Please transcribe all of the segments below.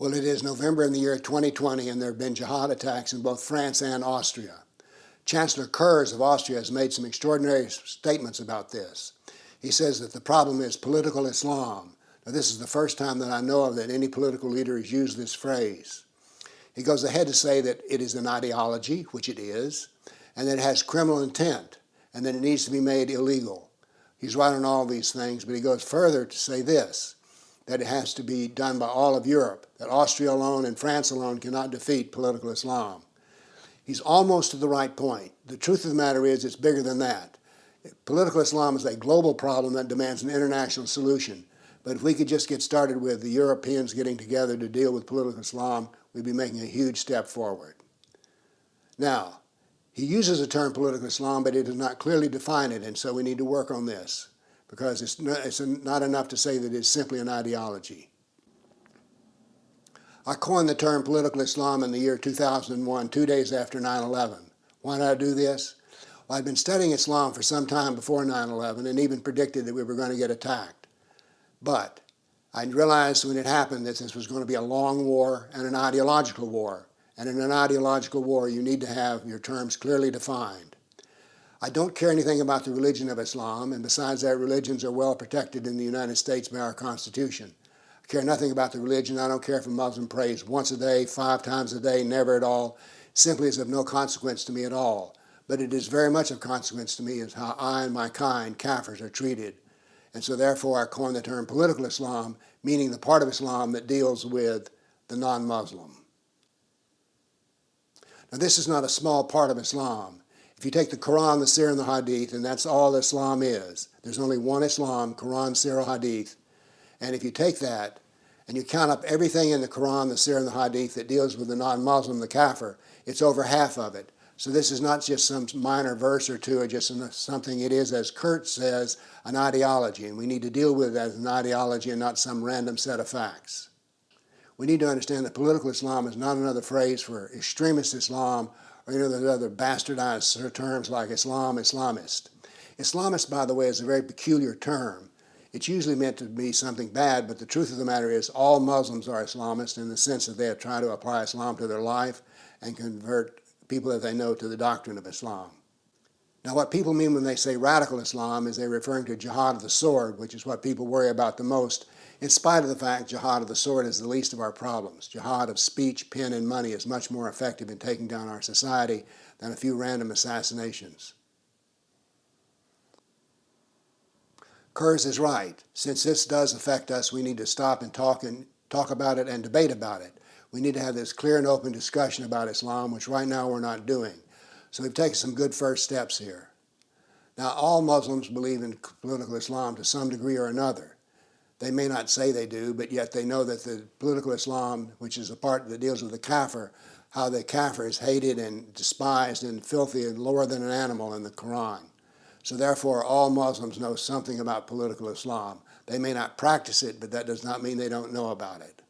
Well, it is November in the year 2020, and there have been jihad attacks in both France and Austria. Chancellor Kurz of Austria has made some extraordinary statements about this. He says that the problem is political Islam. Now, this is the first time that I know of that any political leader has used this phrase. He goes ahead to say that it is an ideology, which it is, and that it has criminal intent, and that it needs to be made illegal. He's right on all these things, but he goes further to say this, that it has to be done by all of Europe, that Austria alone and France alone cannot defeat political Islam. He's almost to the right point. The truth of the matter is it's bigger than that. Political Islam is a global problem that demands an international solution. But if we could just get started with the Europeans getting together to deal with political Islam, we'd be making a huge step forward. Now, he uses the term political Islam, but he does not clearly define it, and so we need to work on this, because it's not enough to say that it's simply an ideology. I coined the term political Islam in the year 2001, 2 days after 9/11. Why did I do this? Well, I'd been studying Islam for some time before 9/11 and even predicted that we were going to get attacked. But I realized when it happened that this was going to be a long war and an ideological war. And in an ideological war, you need to have your terms clearly defined. I don't care anything about the religion of Islam, and besides that, religions are well protected in the United States by our Constitution. I care nothing about the religion. I don't care if a Muslim prays once a day, 5 times a day, never at all. Simply is of no consequence to me at all. But it is very much of consequence to me is how I and my kind, Kafirs, are treated. And so therefore I coined the term political Islam, meaning the part of Islam that deals with the non-Muslim. Now this is not a small part of Islam. If you take the Quran, the Sirah, and the Hadith, and that's all Islam is, there's only one Islam, Quran, Sirah, Hadith. And if you take that and you count up everything in the Quran, the Sirah, and the Hadith that deals with the non-Muslim, the Kafir, it's over half of it. So this is not just some minor verse or two, or just something. It is, as Kurz says, an ideology, and we need to deal with it as an ideology and not some random set of facts. We need to understand that political Islam is not another phrase for extremist Islam or those other bastardized terms like Islam, Islamist. Islamist, by the way, is a very peculiar term. It's usually meant to be something bad, but the truth of the matter is all Muslims are Islamists in the sense that they are trying to apply Islam to their life and convert people that they know to the doctrine of Islam. Now what people mean when they say radical Islam is they're referring to jihad of the sword, which is what people worry about the most, in spite of the fact jihad of the sword is the least of our problems. Jihad of speech, pen, and money is much more effective in taking down our society than a few random assassinations. Kurz is right. Since this does affect us, we need to stop and talk about it and debate about it. We need to have this clear and open discussion about Islam, which right now we're not doing. So we've taken some good first steps here. Now, all Muslims believe in political Islam to some degree or another. They may not say they do, but yet they know that the political Islam, which is the part that deals with the Kafir, how the Kafir is hated and despised and filthy and lower than an animal in the Quran. So therefore, all Muslims know something about political Islam. They may not practice it, but that does not mean they don't know about it.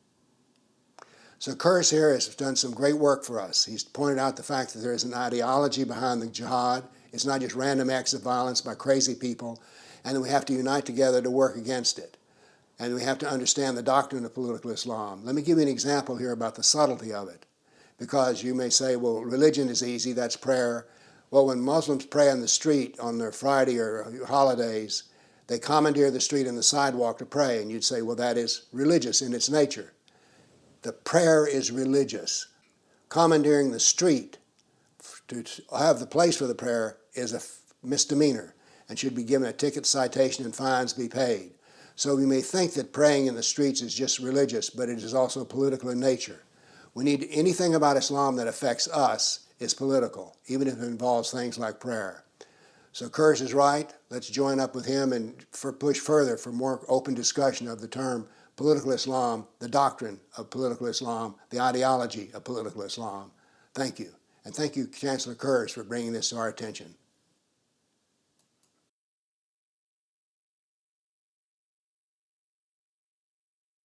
So Kurz here has done some great work for us. He's pointed out the fact that there is an ideology behind the jihad. It's not just random acts of violence by crazy people, and that we have to unite together to work against it. And we have to understand the doctrine of political Islam. Let me give you an example here about the subtlety of it. Because you may say, well, religion is easy, that's prayer. Well, when Muslims pray on the street on their Friday or holidays, they commandeer the street and the sidewalk to pray, and you'd say, well, that is religious in its nature. The prayer is religious. Commandeering the street to have the place for the prayer is a misdemeanor and should be given a ticket citation and fines be paid. So we may think that praying in the streets is just religious, but it is also political in nature. We need anything about Islam that affects us is political, even if it involves things like prayer. So Kurz is right. Let's join up with him and push further for more open discussion of the term political Islam, the doctrine of political Islam, the ideology of political Islam. Thank you. And thank you, Chancellor Kurz, for bringing this to our attention.